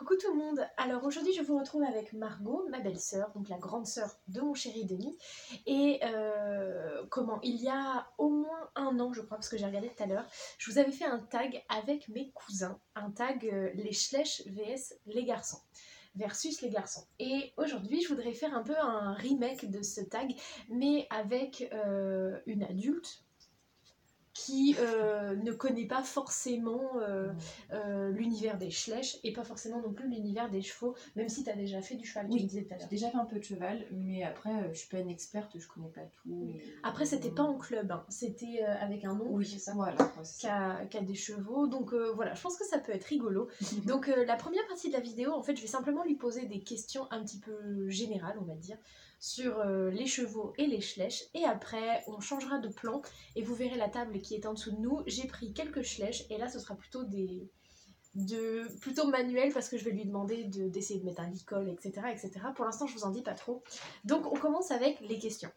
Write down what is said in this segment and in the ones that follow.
Coucou tout le monde. Alors aujourd'hui je vous retrouve avec Margot, ma belle-sœur, donc la grande sœur de mon chéri Denis. Et il y a au moins un an je crois, parce que j'ai regardé tout à l'heure, je vous avais fait un tag avec mes cousins, un tag les Schlech vs les garçons. Versus les garçons. Et aujourd'hui je voudrais faire un peu un remake de ce tag, mais avec une adulte qui ne connaît pas forcément l'univers des Schlech et pas forcément non plus l'univers des chevaux, même si tu as déjà fait du cheval, tu me disais tout à l'heure. J'ai déjà fait un peu de cheval, mais après je suis pas une experte, je connais pas tout. Après c'était pas en club, hein. C'était avec un oncle, oui, ça, voilà, qui a des chevaux, donc voilà, je pense que ça peut être rigolo. Donc la première partie de la vidéo, en fait, je vais simplement lui poser des questions un petit peu générales, on va dire, sur les chevaux et les Schlech, et après on changera de plan et vous verrez la table qui est en dessous de nous. J'ai pris quelques Schlech et là ce sera plutôt plutôt manuel parce que je vais lui demander d'essayer de mettre un licol, etc., etc. Pour l'instant je vous en dis pas trop. Donc on commence avec les questions.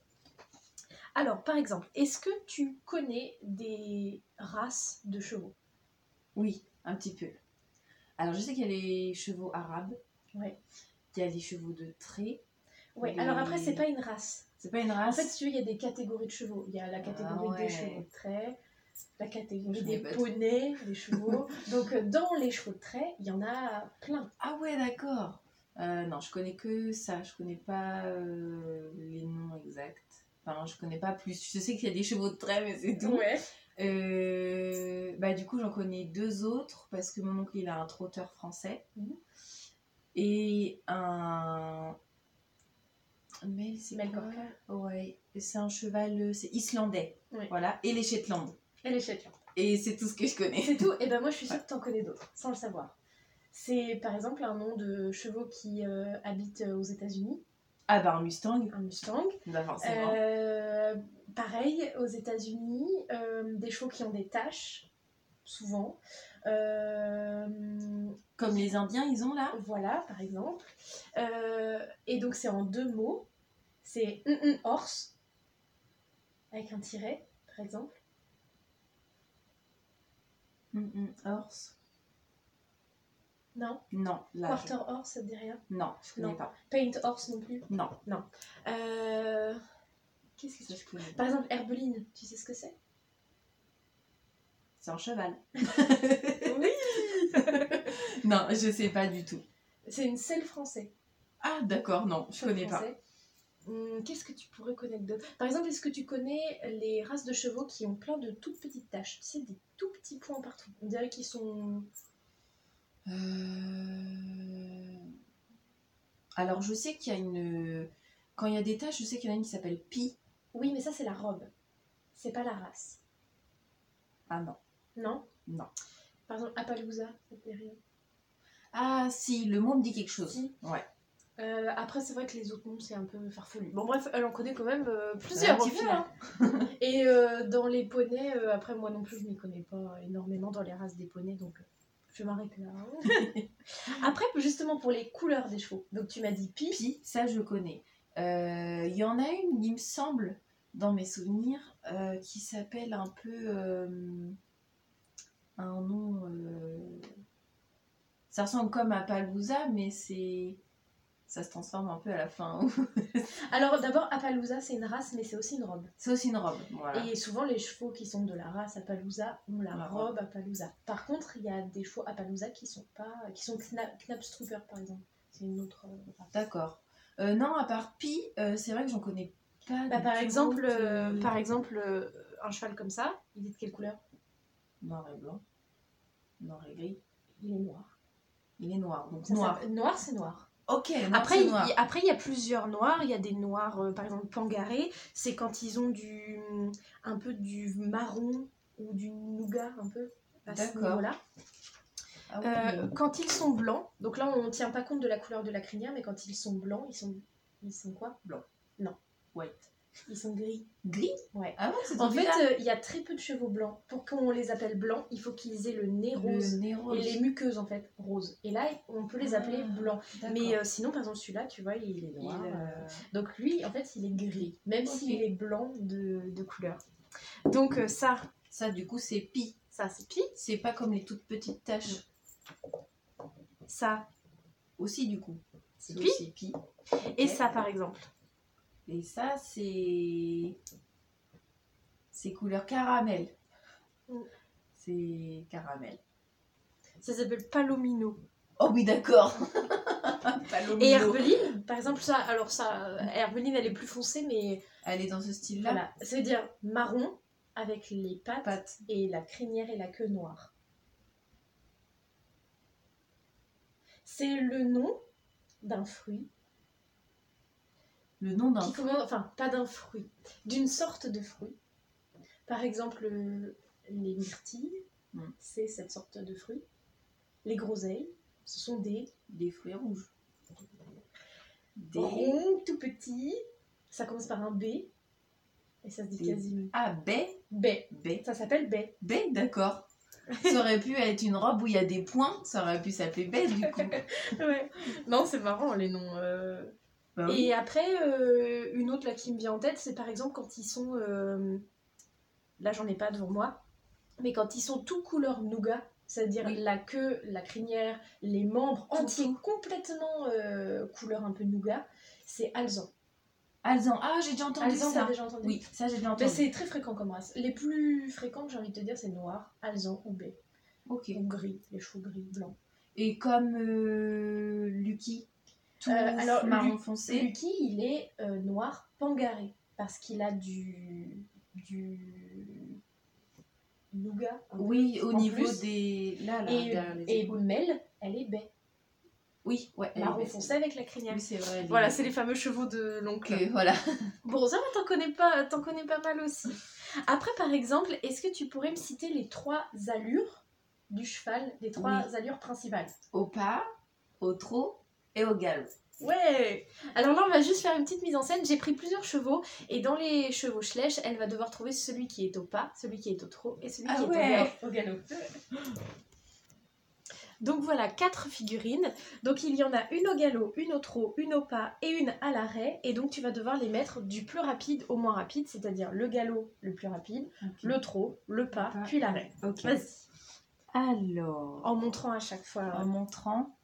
Alors par exemple, est-ce que tu connais des races de chevaux? Oui, un petit peu. Alors je sais qu'il y a les chevaux arabes, Ouais. il y a les chevaux de trait. Ouais, alors après c'est pas une race. C'est pas une race. En fait, si tu veux, il y a des catégories de chevaux. Il y a la catégorie des chevaux de trait, la catégorie des poneys, des chevaux. Donc dans les chevaux de trait, il y en a plein. Ah ouais, d'accord. Non, je connais que ça. Je connais pas les noms exacts. Enfin, je connais pas plus. Je sais qu'il y a des chevaux de trait, mais c'est tout. Ouais. Du coup, j'en connais deux autres parce que mon oncle il a un trotteur français et un Melkorka. Ouais, c'est un cheval, c'est islandais. Ouais. Voilà, et les Shetland. Et c'est tout ce que je connais. C'est tout. Et ben moi je suis sûre que tu en connais d'autres, sans le savoir. C'est par exemple un nom de chevaux qui habitent aux États-Unis. Ah bah un Mustang. Un Mustang. Bah forcément. Pareil, aux États-Unis, des chevaux qui ont des taches, souvent. Comme les Indiens, ils ont là. Voilà, par exemple. Et donc c'est en deux mots. C'est horse, avec un tiret, par exemple. Horse. Non. Non. Là, Quarter horse, ça te dit rien? Non, je connais pas. Paint horse non plus? Non. Non. Qu'est-ce que ça je connais? Par exemple, herbeline, tu sais ce que c'est? C'est un cheval. Oui. Non, je sais pas du tout. C'est une selle français. Ah d'accord, non, je connais pas. Qu'est-ce que tu pourrais connaître d'autre? Par exemple, est-ce que tu connais les races de chevaux qui ont plein de toutes petites taches? C'est des tout petits points partout. On dirait qu'ils sont... Alors je sais qu'il y a une... Quand il y a des taches, je sais qu'il y en a une qui s'appelle Pi. Oui, mais ça c'est la robe. C'est pas la race. Ah non. Non? Non. Par exemple, Appaloosa, ça te dit rien? Ah si, le mot me dit quelque chose. Si. Ouais. Après, c'est vrai que les autres noms, c'est un peu farfelu. Bon, bref, elle en connaît quand même plusieurs au final. Et dans les poneys, après, moi non plus, je m'y connais pas énormément dans les races des poneys, donc je vais m'arrêter là. Après, justement, pour les couleurs des chevaux. Donc, tu m'as dit Pi. Pi, ça je connais. Il y en a une, il me semble, dans mes souvenirs, qui s'appelle un peu... un nom... Ça ressemble comme à Appaloosa, mais c'est... Ça se transforme un peu à la fin. Alors d'abord, Appaloosa c'est une race, mais c'est aussi une robe. C'est aussi une robe, voilà. Et souvent les chevaux qui sont de la race Appaloosa ont la robe Appaloosa. Par contre, il y a des chevaux Appaloosa qui sont Knapstrupper par exemple. C'est une autre race. D'accord. Non, à part Pi, c'est vrai que j'en connais pas. Par exemple, un cheval comme ça, il est de quelle couleur? Noir et blanc. Noir et gris. Il est noir. Il est noir, donc ça noir. Noir, c'est noir. Ok, noir, après, c'est noir. Après, il y a plusieurs noirs. Il y a des noirs, par exemple, pangarés. C'est quand ils ont un peu du marron ou du nougat, un peu, à ce niveau-là. Ah oui. Quand ils sont blancs, donc là, on ne tient pas compte de la couleur de la crinière, mais quand ils sont blancs, ils sont quoi? Blanc. Non. White. Ils sont gris. Gris? Ouais. Ah bon, c'est en fait, il y a très peu de chevaux blancs. Pour qu'on les appelle blancs, il faut qu'ils aient le nez rose. Et les muqueuses, en fait, roses. Et là, on peut les appeler blancs. Mais sinon, par exemple, celui-là, tu vois, il est noir. Donc lui, en fait, il est gris. Même s'il est blanc de couleur. Donc ça, du coup, c'est Pi. Ça, c'est Pi. C'est pas comme les toutes petites taches. Ça, aussi du coup. C'est aussi pie. Et ça par exemple. Et ça c'est couleur caramel. C'est caramel. Ça s'appelle Palomino. Oh oui, d'accord. Et Herbeline, par exemple, ça, alors ça, Herbeline, elle est plus foncée, mais elle est dans ce style-là. Voilà, ça veut dire marron avec les pattes et la crinière et la queue noire. C'est le nom d'un fruit. Le nom d'un fruit. Enfin, pas d'un fruit, d'une sorte de fruit. Par exemple, les myrtilles, c'est cette sorte de fruit. Les groseilles, ce sont des fruits rouges. Des ronds, tout petits. Ça commence par un B. Et ça se dit quasiment. Ah, baie. Baie. Baie. Ça s'appelle baie. Baie, d'accord. Ça aurait pu être une robe où il y a des points, ça aurait pu s'appeler baie du coup. Ouais. Non, c'est marrant les noms. Bah oui. Et après, une autre là qui me vient en tête, c'est par exemple quand ils sont. Là, j'en ai pas devant moi. Mais quand ils sont tout couleur nougat, c'est-à-dire la queue, la crinière, les membres entiers complètement couleur un peu nougat, c'est alezan. Alezan, ah j'ai déjà entendu Alezan, ça. t'as déjà entendu? Oui, ça j'ai déjà entendu. Mais c'est très fréquent comme race. Les plus fréquentes, j'ai envie de te dire, c'est noir, alezan ou baie. Ok. Ou gris, les chevaux gris, blancs. Et comme Lucky, tout alors, marron foncé. Lucky, il est noir pangaré parce qu'il a du nougat. Oui, au niveau des. Là, et Mel, elle est baie. Oui, ouais. Marron foncé avec la crinière. Oui, c'est vrai. Voilà, c'est les fameux chevaux de l'oncle. Voilà. Bon, ça, t'en connais pas mal aussi. Après, par exemple, est-ce que tu pourrais me citer les 3 allures du cheval, les 3 allures principales? Au pas, au trot et au galop. Ouais. Alors là, on va juste faire une petite mise en scène. J'ai pris plusieurs chevaux et dans les chevaux Schlech, elle va devoir trouver celui qui est au pas, celui qui est au trot et celui qui est au galop. Donc voilà, 4 figurines. Donc il y en a une au galop, une au trot, une au pas et une à l'arrêt. Et donc tu vas devoir les mettre du plus rapide au moins rapide, c'est-à-dire le galop le plus rapide, le trot, le pas, puis l'arrêt. Vas-y. Alors. En montrant à chaque fois. En montrant.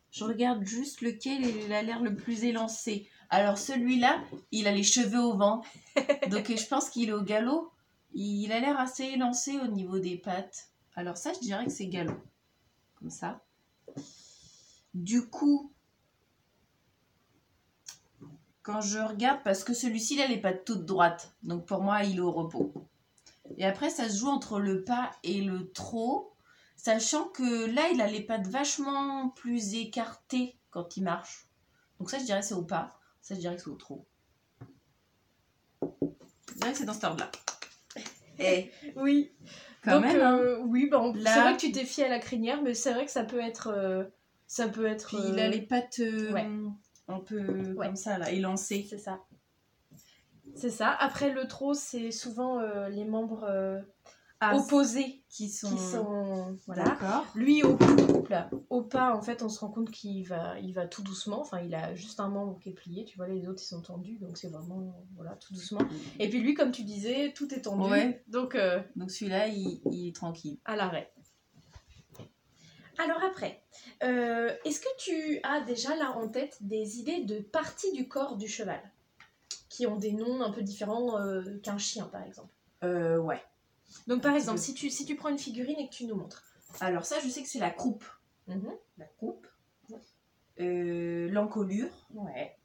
Je regarde juste lequel il a l'air le plus élancé. Alors celui-là, il a les cheveux au vent. Donc je pense qu'il est au galop. Il a l'air assez élancé au niveau des pattes. Alors ça, je dirais que c'est galop. Comme ça. Du coup, quand je regarde, parce que celui-ci, il a les pattes toutes droites. Donc pour moi, il est au repos. Et après, ça se joue entre le pas et le trot. Sachant que là, il a les pattes vachement plus écartées quand il marche. Donc ça, je dirais que c'est au pas. Ça, je dirais que c'est au trot. Je dirais que c'est dans cet ordre-là. Et oui. Quand même, hein. Oui, bon, là, c'est vrai que tu t'es fié à la crinière, mais c'est vrai que ça peut être... Puis il a les pattes un peu comme ça, là, élancées. C'est ça. C'est ça. Après, le trot, c'est souvent les membres... opposés qui sont voilà. D'accord. Lui au pas en fait on se rend compte qu'il va tout doucement, enfin il a juste un membre qui est plié, tu vois, les autres ils sont tendus, donc c'est vraiment voilà tout doucement. Et puis lui comme tu disais tout est tendu, donc celui-là il est tranquille à l'arrêt. Alors après est-ce que tu as déjà là en tête des idées de parties du corps du cheval qui ont des noms un peu différents qu'un chien par exemple? Ouais. Donc par exemple, si tu prends une figurine et que tu nous montres. Alors ça, je sais que c'est la croupe. La croupe. L'encolure. Ouais.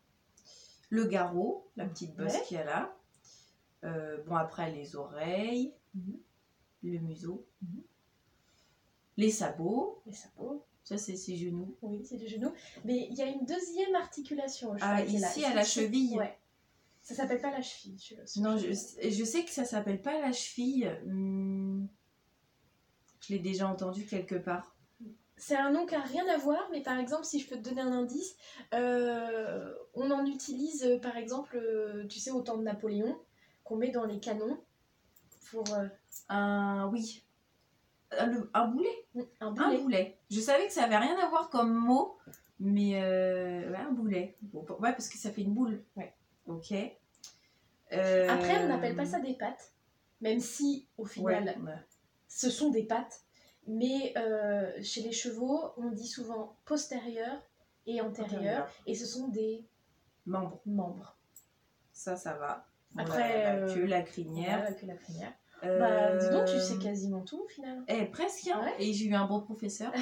Le garrot, la petite bosse qu'il y a là. Bon, après, les oreilles. Le museau. Les sabots. Les sabots. Ça, c'est ses genoux. Oui, c'est les genoux. Mais il y a une deuxième articulation. Ici, à la cheville. Ouais. Ça s'appelle pas la cheville. Non, je sais que ça s'appelle pas la cheville. Je l'ai déjà entendu quelque part. C'est un nom qui n'a rien à voir, mais par exemple, si je peux te donner un indice, on en utilise, par exemple, tu sais, au temps de Napoléon, qu'on met dans les canons pour... Un boulet. Un boulet. Je savais que ça avait rien à voir comme mot, mais un boulet. Bon, parce que ça fait une boule. Ouais. Ok. Après, on n'appelle pas ça des pattes, même si, au final, ce sont des pattes. Mais chez les chevaux, on dit souvent postérieur et antérieur. Antérieur. Et ce sont des membres. Ça va. Bon, Après, la queue, la crinière. Voilà, la queue, la crinière. Bah, dis donc, tu sais quasiment tout au final. Presque, hein. Ouais. Et j'ai eu un bon professeur.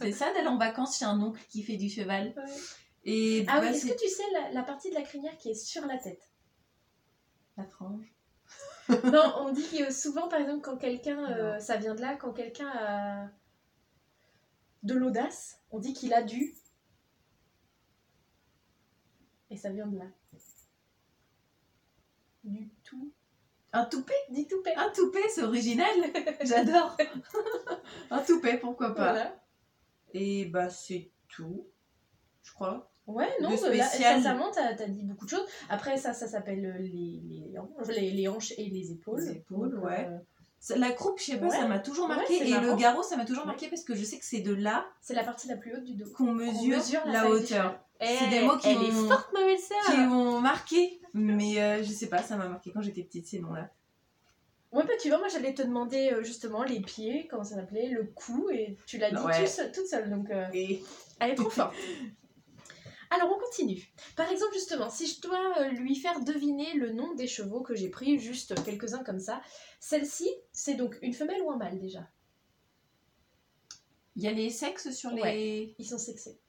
C'est ça d'aller en vacances chez un oncle qui fait du cheval. Ouais. Et Ah oui, est-ce que tu sais la partie de la crinière qui est sur la tête? La frange. Non, on dit que souvent, par exemple, quand quelqu'un, ça vient de là, quand quelqu'un a de l'audace, on dit qu'il a du... Et ça vient de là. Du tout. Un toupet. Du toupet. Un toupet, c'est original. J'adore. Un toupet, pourquoi pas. Voilà. Et bah c'est tout, je crois. Ouais, non, De là, spécial. sincèrement, t'as dit beaucoup de choses. Après, ça s'appelle les hanches et les épaules. Les épaules, Donc, ouais. La croupe, je sais pas, Ouais. ça m'a toujours Ouais, marqué. c'est Et marrant. le garrot, ça m'a toujours Ouais. marqué parce que je sais que c'est de là c'est la partie la plus haute du dos. qu'on mesure, la taille du hauteur. cheval. C'est des mots qui Elle est ont- forte, ma belle-sœur. Qui m'ont marqué. Mais je sais pas, ça m'a marqué quand j'étais petite, ces noms-là. Ouais, bah tu vois, moi j'allais te demander justement les pieds, comment ça s'appelait, le cou, et tu l'as dit Ouais. toute seule, donc Et elle est trop forte. Alors on continue. Par exemple, justement, si je dois lui faire deviner le nom des chevaux que j'ai pris, juste quelques-uns comme ça, celle-ci, c'est donc une femelle ou un mâle déjà? il y a les sexes sur les... Ouais. Ils sont sexés.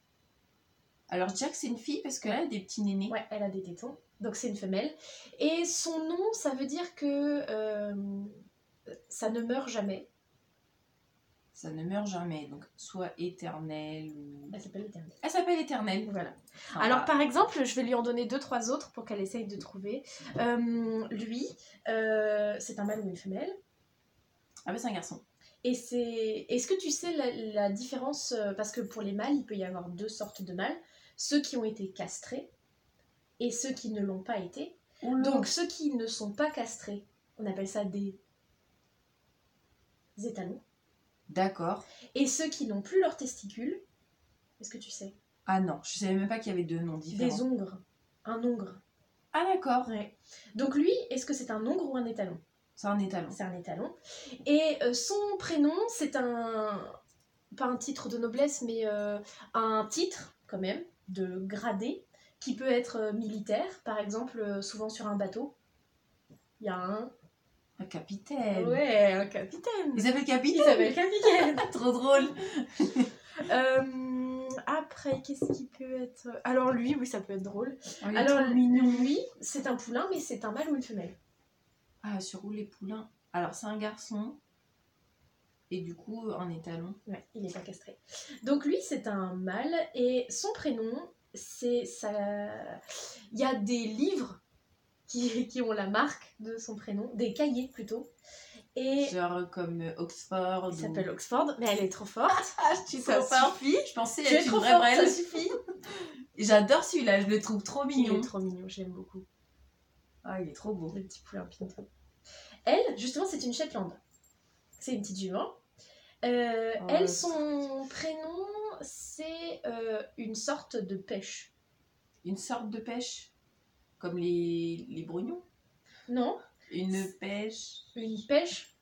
Alors Jack, c'est une fille parce qu'elle a des petits nénés. Ouais, elle a des tétons, donc c'est une femelle. Et son nom, ça veut dire que ça ne meurt jamais. Ça ne meurt jamais, donc soit éternelle ou... Elle s'appelle Éternelle. Elle s'appelle Éternelle. Voilà. Sympa. Alors par exemple, je vais lui en donner 2-3 autres pour qu'elle essaye de trouver. Lui, c'est un mâle ou une femelle. Ah bah c'est un garçon. Et c'est... Est-ce que tu sais la différence parce que pour les mâles, il peut y avoir 2 sortes de mâles. Ceux qui ont été castrés et ceux qui ne l'ont pas été. Donc ceux qui ne sont pas castrés, on appelle ça des étalons. D'accord. Et ceux qui n'ont plus leurs testicules, est-ce que tu sais? Ah non, je savais même pas qu'il y avait 2 noms différents. Des ongres. Un ongre. Ah d'accord. Ouais. Donc lui, est-ce que c'est un ongre ou un étalon? C'est un étalon. C'est un étalon. Et son prénom, c'est un... Pas un titre de noblesse, mais un titre, quand même, de gradé, qui peut être militaire. Par exemple, souvent sur un bateau, il y a un... Un capitaine. Ouais, un capitaine. Il s'appelle capitaine. Il s'appelle capitaine. Trop drôle. Après, qu'est-ce qui peut être... Alors lui, oui, ça peut être drôle. Oh, il est Alors trop mignon. lui, c'est un poulain, mais c'est un mâle ou une femelle? Ah, sur où les poulains? Alors c'est un garçon. Et du coup, un étalon. Ouais, il n'est pas castré. Donc lui, c'est un mâle et son prénom, c'est ça. Il y a des livres qui ont la marque de son prénom, des cahiers plutôt. Et Genre comme Oxford. il s'appelle Oxford, mais elle est trop forte. Ah, je suis Ça trop forte. suffit. Je pensais Tu es être une trop vraie forte, brêle. ça suffit. J'adore celui-là, je le trouve trop Il mignon. est trop mignon, je l'aime beaucoup. Ah, il est trop beau. Le petit poulain Pinto. Elle, justement, c'est une Shetland. C'est une petite jument. Elle, son prénom, c'est une sorte de pêche. Une sorte de pêche. Comme les brugnons. Non, Une pêche. une pêche.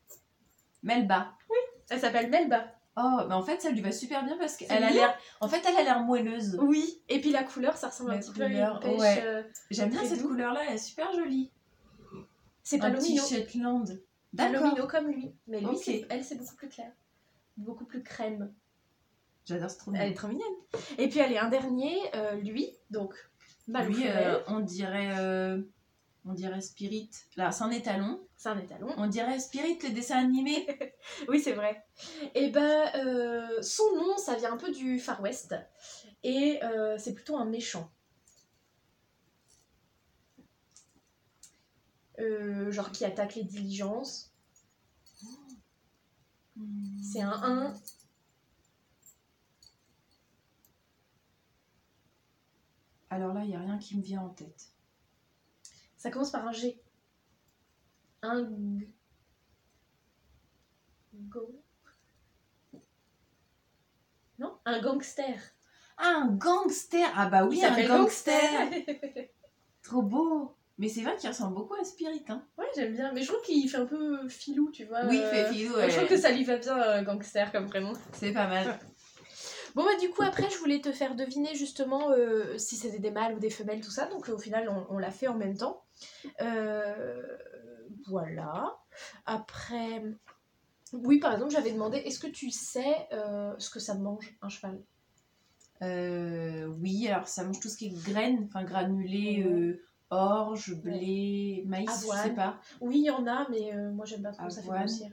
Melba. Elle s'appelle Melba. Oh, mais en fait, ça lui va super bien parce C'est qu'elle a mignon. l'air. En fait, elle a l'air moelleuse. Oui, et puis la couleur, ça ressemble La un petit peu à couleur, une pêche. ouais. J'aime bien très cette doux. couleur-là, elle est super jolie. C'est Un petit palomino. Shetland. Palomino D'accord. comme lui. Mais lui, Ok. elle, c'est beaucoup plus clair. Beaucoup plus crème. J'adore ce trop Elle est mignon. trop mignonne. Et puis, allez, un dernier, lui, donc, mâle ou Lui, femelle. on dirait Spirit. Là, c'est un étalon. C'est un étalon. On dirait Spirit, le dessin animé. Oui, c'est vrai. Et ben, son nom, ça vient un peu du Far West. Et c'est plutôt un méchant. Genre qui attaque les diligences. C'est un 1. Alors là, il n'y a rien qui me vient en tête. Ça commence par un G. Un Go. Non? Un gangster. Ah, un gangster. Ah bah oui, Il un s'appelle gangster. Trop beau. Mais c'est vrai qu'il ressemble beaucoup à Spirit. Hein. Ouais, j'aime bien. Mais je trouve qu'il fait un peu filou, tu vois. Oui, il fait filou. Je trouve que ça lui va bien, gangster, comme prénom. C'est pas mal. Bon bah du coup après je voulais te faire deviner justement si c'était des mâles ou des femelles tout ça, donc au final on l'a fait en même temps. Voilà. Après, oui par exemple j'avais demandé est-ce que tu sais ce que ça mange un cheval? Oui, alors ça mange tout ce qui est graines, enfin granulés, orge, blé, maïs, je sais Avoine. pas. Oui il y en a mais moi j'aime pas trop, ça fait Avoine. grossir.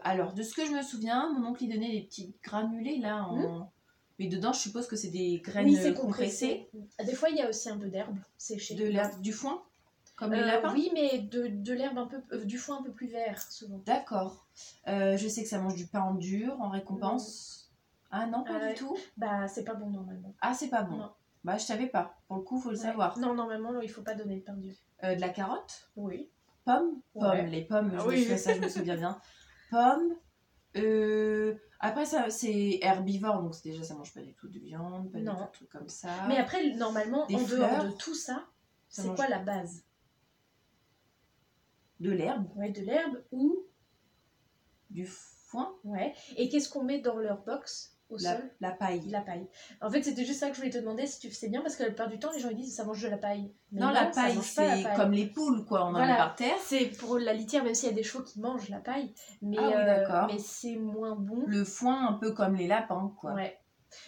Alors, de ce que je me souviens, mon oncle il donnait des petits granulés là en. Mais dedans, je suppose que c'est des graines Oui c'est compressées. compressé. Des fois il y a aussi un peu d'herbe séchée. De l'herbe du foin, comme les lapins. Oui mais de l'herbe un peu, du foin un peu plus vert souvent. D'accord. Je sais que ça mange du pain dur en récompense. Ah non, pas du tout. Bah c'est pas bon normalement. Ah, c'est pas bon. Non. Bah, je savais pas. Pour le coup, faut le savoir. Non, normalement, il faut pas donner le pain dur. De la carotte. Oui. Pommes. Ouais. Les pommes, Ah je me oui. souviens, ça, je me souviens bien. Pommes. Après, ça, c'est herbivore, donc déjà, ça mange pas du tout de viande, pas du tout de trucs comme ça. Mais après, normalement, des en fleurs, dehors de tout ça, c'est mange quoi la base? de l'herbe. Ouais, de l'herbe ou... Du foin. Ouais. Et qu'est-ce qu'on met dans leur box au sol? La paille. La paille. En fait, c'était juste ça que je voulais te demander si tu sais bien, parce que la plupart du temps, les gens ils disent ça mange de la paille. Mais non, la ça paille, mange pas la c'est paille. comme les poules, quoi, on en Voilà. met par terre. C'est pour la litière, même s'il y a des chevaux qui mangent la paille. Mais, ah oui, d'accord. Mais c'est moins bon. Le foin, un peu comme les lapins, quoi. Ouais.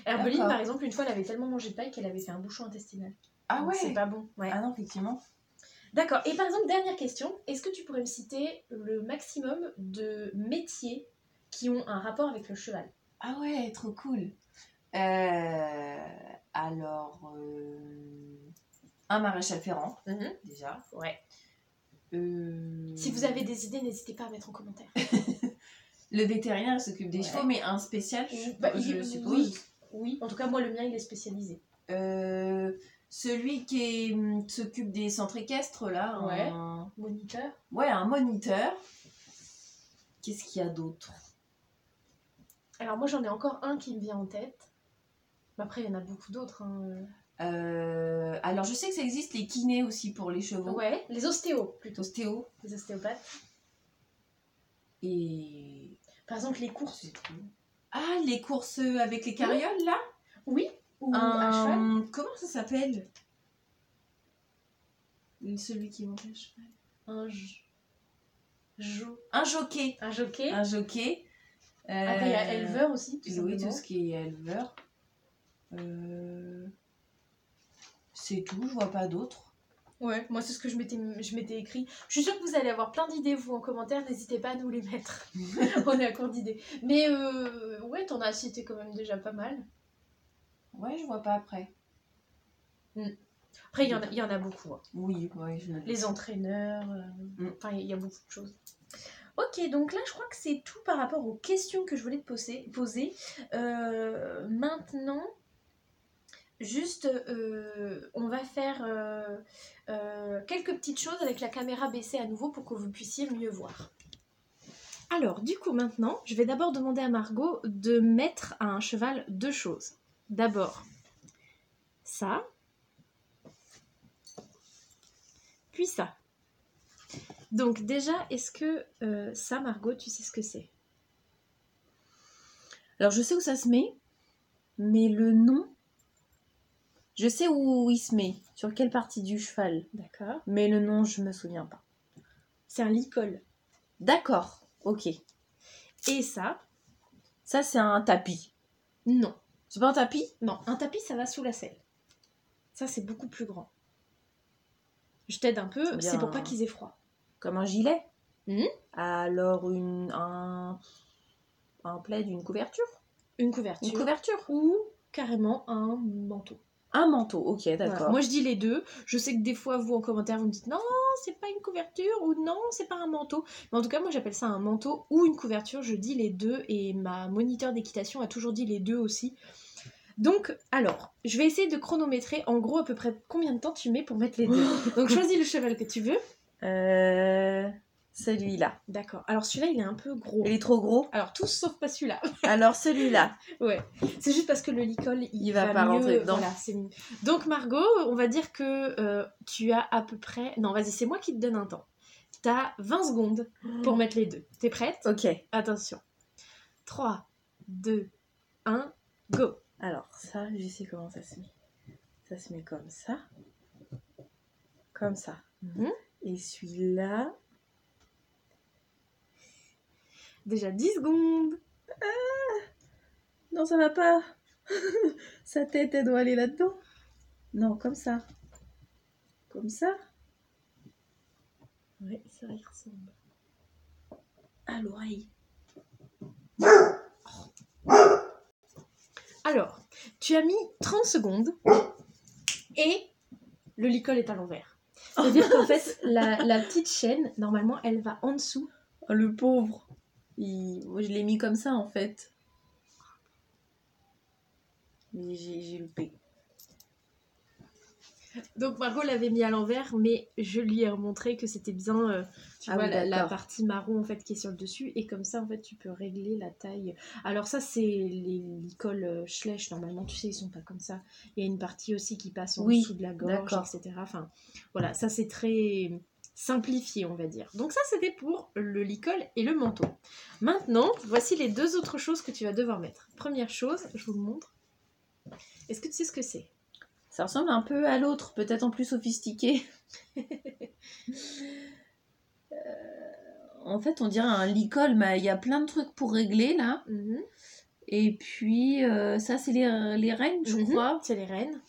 Herbeline, par exemple, une fois, elle avait tellement mangé de paille qu'elle avait fait un bouchon intestinal. Ah donc ouais. C'est pas bon. Ouais. Ah non, effectivement. D'accord. Et par exemple, dernière question, est-ce que tu pourrais me citer le maximum de métiers qui ont un rapport avec le cheval? Ah ouais, trop cool. Alors, un maréchal ferrant, déjà. Ouais. Si vous avez des idées, n'hésitez pas à mettre en commentaire. Le vétérinaire il s'occupe des chevaux, mais un spécial, je suppose. Oui, en tout cas, moi, le mien, il est spécialisé. Celui qui s'occupe des centres équestres, là. Ouais. Moniteur. Ouais, un moniteur. Qu'est-ce qu'il y a d'autre? Alors, moi, j'en ai encore un qui me vient en tête. Mais après, il y en a beaucoup d'autres. Alors, je sais que ça existe les kinés aussi pour les chevaux. Ouais, les ostéos, plutôt. Les ostéopathes. Et... Par exemple, les courses. Ah, les courses avec les carrioles, là? Oui. Ou à cheval. Comment ça s'appelle? Celui qui monte à cheval. Un jockey. Un jockey. Après, il y a éleveur aussi. Oui, tout ce qui est éleveur. C'est tout, je vois pas d'autres. Ouais, moi c'est ce que je m'étais écrit. Je suis sûre que vous allez avoir plein d'idées, vous, en commentaire. N'hésitez pas à nous les mettre. On est à court d'idées. Mais ouais, t'en as cité quand même déjà pas mal. Ouais, je vois pas après. Après, il y en a beaucoup. Hein. Oui, ouais, les entraîneurs. Enfin, il y a beaucoup de choses. Ok, donc là, je crois que c'est tout par rapport aux questions que je voulais te poser. Maintenant, juste, on va faire quelques petites choses avec la caméra baissée à nouveau pour que vous puissiez mieux voir. Alors, du coup, maintenant, je vais d'abord demander à Margot de mettre à un cheval 2 choses. D'abord, ça. Puis ça. Donc déjà, est-ce que ça, Margot, tu sais ce que c'est? Alors, je sais où ça se met, mais le nom, je sais où il se met, sur quelle partie du cheval. D'accord. Mais le nom, je me souviens pas. C'est un licol. D'accord, ok. Et ça? Ça, c'est un tapis. Non. C'est pas un tapis? Non, un tapis, ça va sous la selle. Ça, c'est beaucoup plus grand. Je t'aide un peu, c'est pour pas qu'ils aient froid. Comme un gilet? Alors, un plaid, une couverture? Une couverture. Ou carrément un manteau. Un manteau, ok, d'accord. Voilà. Moi, je dis les deux. Je sais que des fois, vous, en commentaire, vous me dites non, c'est pas une couverture ou non, c'est pas un manteau. Mais en tout cas, moi, j'appelle ça un manteau ou une couverture. Je dis les deux et ma moniteur d'équitation a toujours dit les deux aussi. Donc, alors, je vais essayer de chronométrer en gros à peu près combien de temps tu mets pour mettre les deux. Donc, choisis le cheval que tu veux. Celui-là. D'accord. Alors, celui-là, il est un peu gros. Il est trop gros? Alors, tous sauf pas celui-là. Alors, celui-là. Ouais. C'est juste parce que le licol, il va pas mieux. Rentrer dedans. Voilà, c'est mieux. Donc, Margot, on va dire que tu as à peu près... Non, vas-y, c'est moi qui te donne un temps. T'as 20 secondes pour mettre les deux. T'es prête? Ok. Attention. 3, 2, 1, go. Alors, ça, je sais comment ça se met. Ça se met comme ça. Comme ça. Mhm. Et celui-là... Déjà 10 secondes. Non, ça va pas. Sa tête, elle doit aller là-dedans. Non, comme ça. Comme ça. Ouais, ça y ressemble. À l'oreille. Alors, tu as mis 30 secondes et le licol est à l'envers. C'est-à-dire qu'en fait, la petite chaîne, normalement, elle va en dessous. Oh, le pauvre. Moi, je l'ai mis comme ça, en fait. Mais j'ai loupé. Donc Margot l'avait mis à l'envers, mais je lui ai remontré que c'était bien, tu Ah vois, oui, la d'accord. partie marron en fait qui est sur le dessus, et comme ça en fait tu peux régler la taille. Alors ça c'est les licols Schleich, normalement tu sais ils sont pas comme ça. Il y a une partie aussi qui passe en Oui, dessous de la gorge, d'accord. etc. Enfin voilà, ça c'est très simplifié on va dire. Donc ça c'était pour le licol et le manteau. Maintenant, voici les deux autres choses que tu vas devoir mettre. Première chose, je vous le montre. Est-ce que tu sais ce que c'est? Ça ressemble un peu à l'autre, peut-être en plus sophistiqué. En fait, on dirait un licol, mais il y a plein de trucs pour régler, là. Mhm. Et puis, ça, c'est les rênes, je crois. C'est les rênes.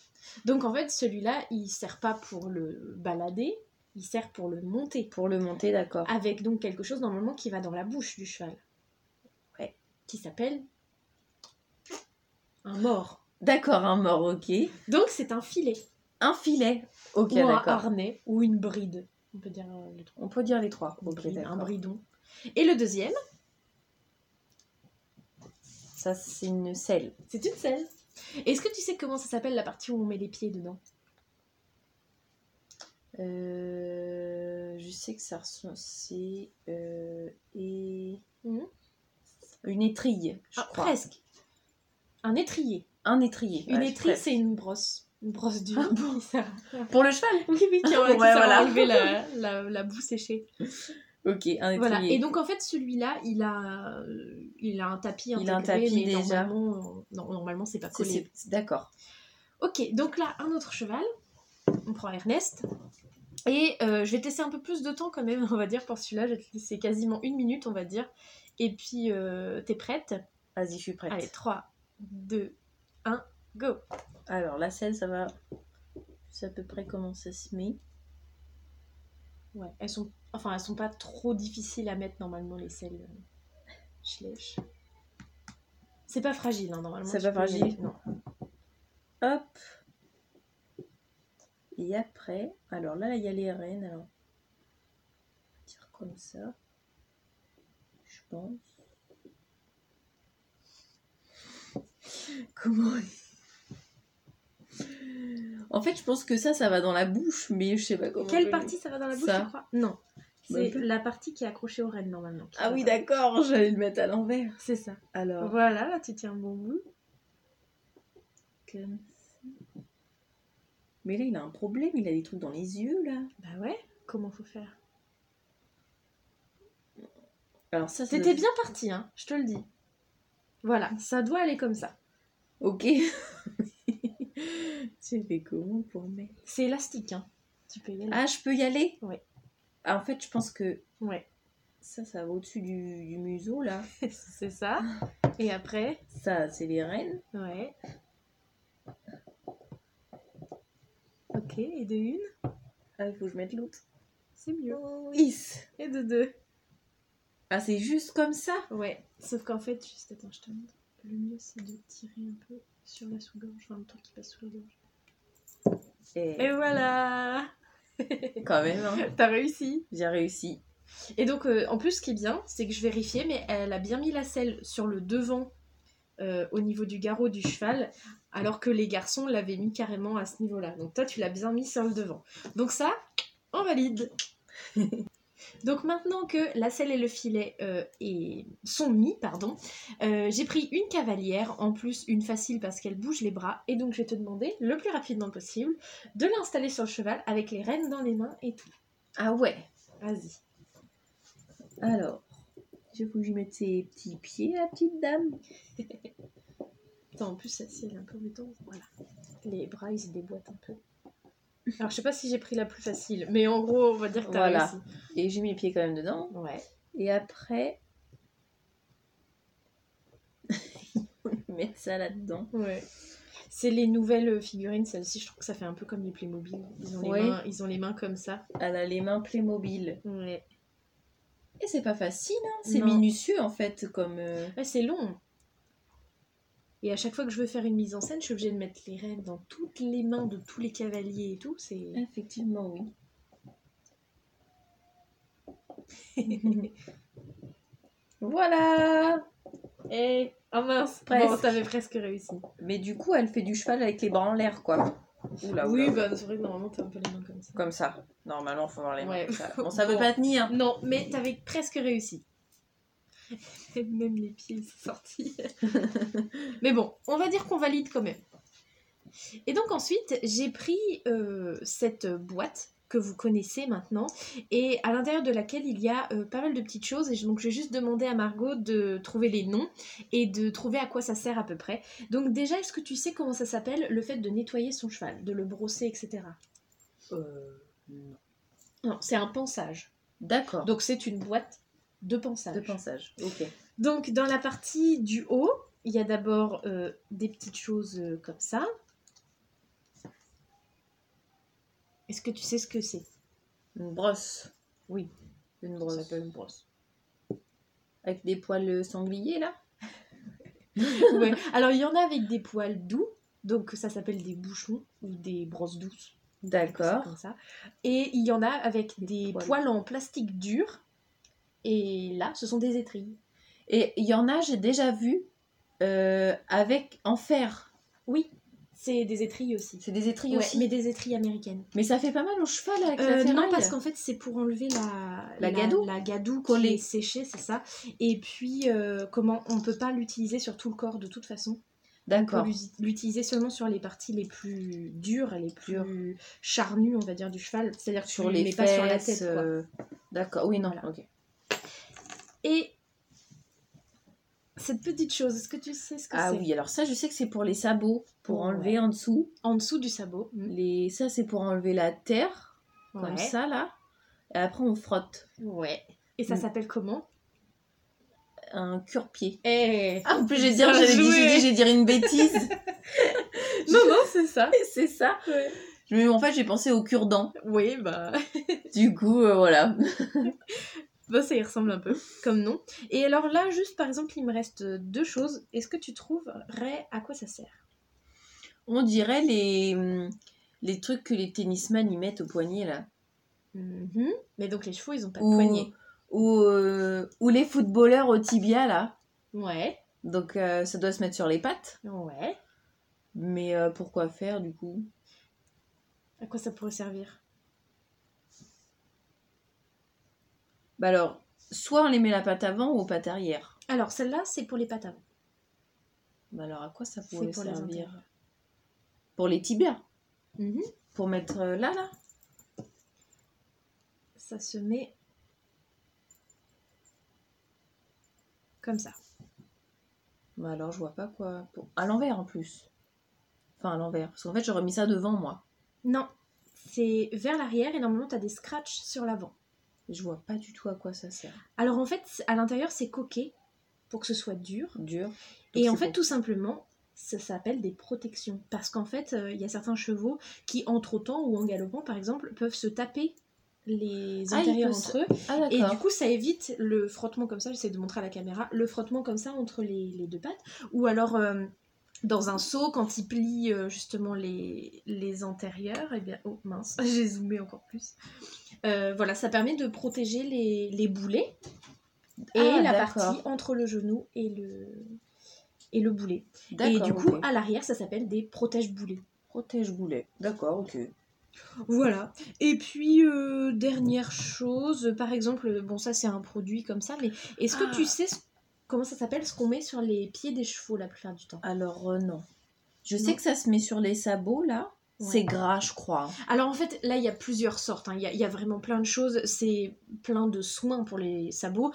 Donc en fait, celui-là, il sert pas pour le balader, il sert pour le monter. Pour le monter, d'accord. Avec donc quelque chose normalement qui va dans la bouche du cheval. Ouais. Qui s'appelle un mors. D'accord, un mort, ok. Donc c'est un filet. Un filet. Ok, Ou un d'accord. harnais, ou une bride. On peut dire les trois. On peut dire les trois. Une Ok, bride, un d'accord. bridon. Et le deuxième, Ça, c'est une selle. c'est une selle. Est-ce que tu sais comment ça s'appelle la partie où on met les pieds dedans? Je sais que ça ressemble... C'est... Mhm. Une étrille, je crois. Presque. Un étrier. Un étrier. Une ouais, étrille, presque. c'est une brosse. Une brosse dure. Ah bon qui sert Pour le cheval. Oui, qui sert Ouais, à voilà. enlever la boue séchée. Ok, un étrier. Voilà. Et donc en fait celui-là, il a un tapis Il intégré, a un tapis mais déjà. normalement c'est pas collé. D'accord. Ok, donc là un autre cheval. On prend Ernest. Et je vais te laisser un peu plus de temps quand même, on va dire, pour celui-là. Je vais te laisser quasiment 1 minute, on va dire. Et puis, t'es prête? Vas-y, je suis prête. Allez, 3, 2, 1, go! Alors, la selle, ça va... Je sais à peu près comment ça se met. Ouais, elles sont pas trop difficiles à mettre normalement, les selles Schleich. C'est pas fragile, hein, normalement. C'est tu pas peux y fragile. aller. Non. Hop. Et après, alors là, il y a les rênes. Alors, on tire comme ça. Je pense. Comment... En fait, je pense que ça va dans la bouche, mais je sais pas comment. Quelle partie ça va dans la bouche, Ça. tu crois? Non. Même C'est pas. la partie qui est accrochée aux rênes, normalement. Ah oui, d'accord, j'allais le mettre à l'envers. C'est ça. Alors, Voilà, là, tu tiens un bon bout. comme ça. Mais là, il a un problème, il a des trucs dans les yeux, là. Bah ouais, comment faut faire? Alors ça, T'étais bien parti, hein, je te le dis. Voilà, ça doit aller comme ça. Ok. Tu fais comment pour mettre... C'est élastique, hein. Tu peux y aller. Ah, je peux y aller? Ouais. Ah, en fait, je pense que Ouais, ça va au-dessus du museau, là. c'est ça. Et après, Ça, c'est les rênes. ouais. Ok, et de une, Ah, il faut que je mette l'autre. c'est mieux. Oui. Et de deux. Ah, c'est juste comme ça? Ouais, sauf qu'en fait, juste attends, je te montre. Le mieux, c'est de tirer un peu sur la sous-gorge, enfin le truc qui passe sous la gorge. Et voilà. Quand même, hein. T'as réussi. J'ai réussi. Et donc, en plus, ce qui est bien, c'est que je vérifiais, mais elle a bien mis la selle sur le devant, au niveau du garrot du cheval, alors que les garçons l'avaient mis carrément à ce niveau-là. Donc toi, tu l'as bien mis sur le devant. Donc ça, on valide. Donc maintenant que la selle et le filet sont mis, j'ai pris une cavalière, en plus une facile parce qu'elle bouge les bras, et donc je vais te demander, le plus rapidement possible, de l'installer sur le cheval avec les rênes dans les mains et tout. Ah ouais. Vas-y. Alors, il faut que je mette ses petits pieds, la petite dame. Attends, en plus, celle-ci, elle est un peu béton. Voilà. Les bras, ils se déboîtent un peu. Alors, je sais pas si j'ai pris la plus facile, mais en gros, on va dire que t'as Voilà. réussi. Et j'ai mis les pieds quand même dedans. Ouais. Et après, mettre ça là-dedans. Ouais. C'est les nouvelles figurines, celle-ci, je trouve que ça fait un peu comme les Playmobil. Ouais. Ils ont les mains comme ça. Elle a les mains Playmobil. Ouais. Et c'est pas facile, hein. C'est Non. minutieux en fait, comme. Ouais, c'est long. Et à chaque fois que je veux faire une mise en scène, je suis obligée de mettre les rênes dans toutes les mains de tous les cavaliers et tout. C'est... Effectivement, oui. Voilà. Et... Oh mince, Presque. bon, t'avais presque réussi. Mais du coup, elle fait du cheval avec les bras en l'air, quoi. Oula, Oui, oula. bah c'est vrai que normalement t'as un peu les mains comme ça. Comme ça. Normalement, faut avoir les mains Ouais. comme ça. Bon, ça veut Bon. pas tenir. Non, mais t'avais presque réussi. Même les pieds ils sont sortis. Mais bon, on va dire qu'on valide quand même. Et donc ensuite, j'ai pris cette boîte que vous connaissez maintenant et à l'intérieur de laquelle il y a pas mal de petites choses. Et donc je vais juste demander à Margot de trouver les noms et de trouver à quoi ça sert à peu près. Donc déjà, est-ce que tu sais comment ça s'appelle le fait de nettoyer son cheval, de le brosser, etc. Non. Non, c'est un pansage. D'accord. Donc c'est une boîte de pansage. De pansage. Ok. Donc dans la partie du haut, il y a d'abord des petites choses comme ça. Est-ce que tu sais ce que c'est? Une brosse. Oui, Une ça brosse. s'appelle une brosse. Avec des poils sangliers, là. Ouais. Alors il y en a avec des poils doux, donc ça s'appelle des bouchons ou des brosses douces. C'est D'accord. comme ça. Et il y en a avec des poils. poils en plastique dur. Et là, ce sont des étrilles. Et il y en a, j'ai déjà vu, avec en fer. Oui, c'est des étrilles aussi. C'est des étrilles Ouais, aussi. mais des étrilles américaines. Mais ça fait pas mal au cheval avec la ferraille. Non, parce qu'en fait, c'est pour enlever La gadoue la gadoue collée. qui est séchée, c'est ça. Et puis, comment on peut pas l'utiliser sur tout le corps de toute façon. D'accord. On peut l'utiliser seulement sur les parties les plus dures et les plus charnues, on va dire, du cheval. C'est-à-dire que Sur tu les les mets fesses, pas sur la tête, quoi. D'accord, oui, non, Voilà. ok. Et cette petite chose, est-ce que tu sais ce que c'est? Ah oui, alors ça, je sais que c'est pour les sabots, pour enlever en dessous. En dessous du sabot. Ça, c'est pour enlever la terre, comme Ouais. ça, là. Et après, on frotte. Ouais. Et ça s'appelle comment? Un cure-pied. Eh, Ah, en plus, bien j'ai joué. dit dire une bêtise. Non, c'est ça. C'est ça. Ouais. En fait, j'ai pensé au cure-dent. Oui, bah... Du coup, voilà. Bah, ça y ressemble un peu, comme nom. Et alors là, juste par exemple, il me reste deux choses. Est-ce que tu trouverais à quoi ça sert? On dirait les trucs que les tennisman y mettent au poignet, là. Mais donc les chevaux, ils ont pas de poignet. Ou les footballeurs au tibia, là. Ouais. Donc, ça doit se mettre sur les pattes. Ouais. Mais pourquoi faire, du coup? À quoi ça pourrait servir? Bah alors, soit on les met la patte avant ou aux pattes arrière. Alors, celle-là, c'est pour les pattes avant. Bah alors, à quoi ça C'est pourrait pour les servir? antérieurs. Pour les tibias. Mhm. Pour mettre là. Ça se met comme ça. Bah alors, je vois pas quoi. À l'envers, en plus. Enfin, à l'envers. Parce qu'en fait, j'aurais mis ça devant, moi. Non, c'est vers l'arrière et normalement, tu as des scratchs sur l'avant. Je vois pas du tout à quoi ça sert. Alors en fait, à l'intérieur, c'est coqué pour que ce soit dur. Dur. Et en fait, tout simplement, ça s'appelle des protections. Parce qu'en fait, il y a certains chevaux qui, en trottant ou en galopant, par exemple, peuvent se taper les antérieurs entre eux. Ah, et du coup, ça évite le frottement comme ça. J'essaie de montrer à la caméra. Le frottement comme ça entre les deux pattes. Ou alors... dans un seau, quand il plie justement les antérieurs, et bien... Oh mince, j'ai zoomé encore plus. Voilà, ça permet de protéger les boulets et la partie entre le genou et le boulet. Et du coup, à l'arrière, ça s'appelle des protège-boulets. Protège-boulets, d'accord, ok. Voilà. Et puis, dernière chose, par exemple, bon ça c'est un produit comme ça, mais est-ce que tu sais comment ça s'appelle, ce qu'on met sur les pieds des chevaux la plupart du temps? Alors, non. Je sais que ça se met sur les sabots, là. C'est gras, je crois. Alors en fait, là, il y a plusieurs sortes. Il y a vraiment plein de choses. C'est plein de soins pour les sabots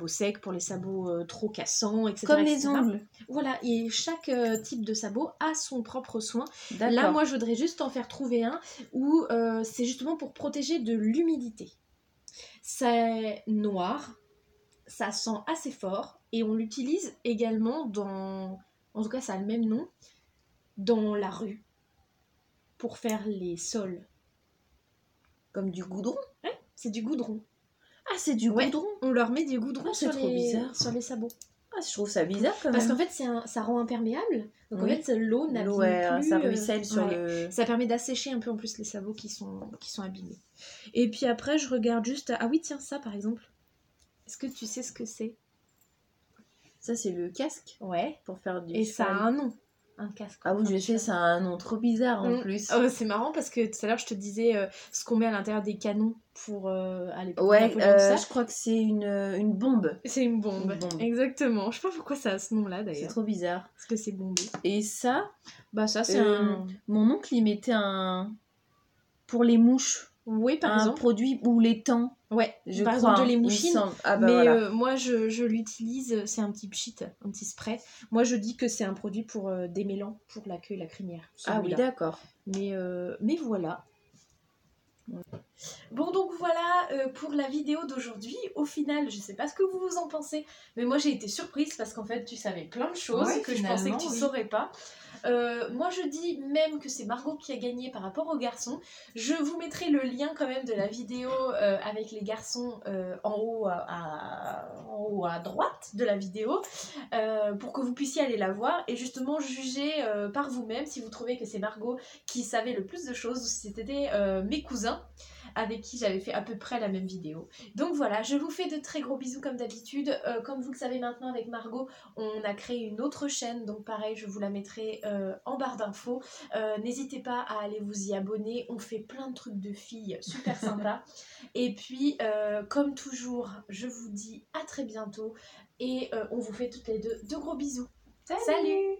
secs, pour les sabots trop cassants, etc. Comme les etc. ongles. Voilà, et chaque type de sabot a son propre soin. D'accord. Là, moi, je voudrais juste en faire trouver un où c'est justement pour protéger de l'humidité. C'est noir, ça sent assez fort, et on l'utilise également dans... En tout cas, ça a le même nom, dans la rue, pour faire les sols. Comme du goudron. Ouais, c'est du goudron. Ah, c'est du goudron. On leur met du goudron c'est trop bizarre. sur les sabots. Ah, je trouve ça bizarre quand même. Parce qu'en fait, ça rend imperméable. Donc en fait, l'eau n'abîme plus. Ça ruisselle sur le... Ça permet d'assécher un peu en plus les sabots qui sont abîmés. Et puis après, je regarde juste... Ah oui, tiens, ça par exemple. Est-ce que tu sais ce que c'est? Ça, c'est le casque. Ouais. Pour faire du Et cheval. ça a un nom. Un casque. Ah oui, je sais, ça a un nom trop bizarre en plus. Oh, c'est marrant parce que tout à l'heure, je te disais ce qu'on met à l'intérieur des canons pour aller... Ouais, je crois que c'est une bombe. C'est une bombe. Exactement. Je sais pas pourquoi ça a ce nom-là d'ailleurs. C'est trop bizarre. Parce que c'est bombé. Et ça, bah ça c'est un... Mon oncle, il mettait un... Pour les mouches. Oui, par exemple. Un produit ou les temps. Ouais, par exemple de les mouchines. Ah bah mais voilà. moi, je l'utilise, c'est un petit pchit, un petit spray. Moi, je dis que c'est un produit pour démêlant, pour la queue et la crinière. Ah oui, d'accord. Mais voilà. Bon, donc voilà pour la vidéo d'aujourd'hui. Au final, je sais pas ce que vous en pensez, mais moi j'ai été surprise parce qu'en fait tu savais plein de choses que je pensais que tu saurais pas. Moi je dis même que c'est Margot qui a gagné par rapport aux garçons. Je vous mettrai le lien quand même de la vidéo avec les garçons en haut à droite de la vidéo pour que vous puissiez aller la voir et justement juger par vous-même si vous trouvez que c'est Margot qui savait le plus de choses ou si c'était mes cousins avec qui j'avais fait à peu près la même vidéo. Donc voilà, je vous fais de très gros bisous comme d'habitude. Comme vous le savez maintenant avec Margot, on a créé une autre chaîne, donc pareil, je vous la mettrai en barre d'infos. N'hésitez pas à aller vous y abonner, on fait plein de trucs de filles super sympas. Et puis, comme toujours, je vous dis à très bientôt et on vous fait toutes les deux de gros bisous. Salut.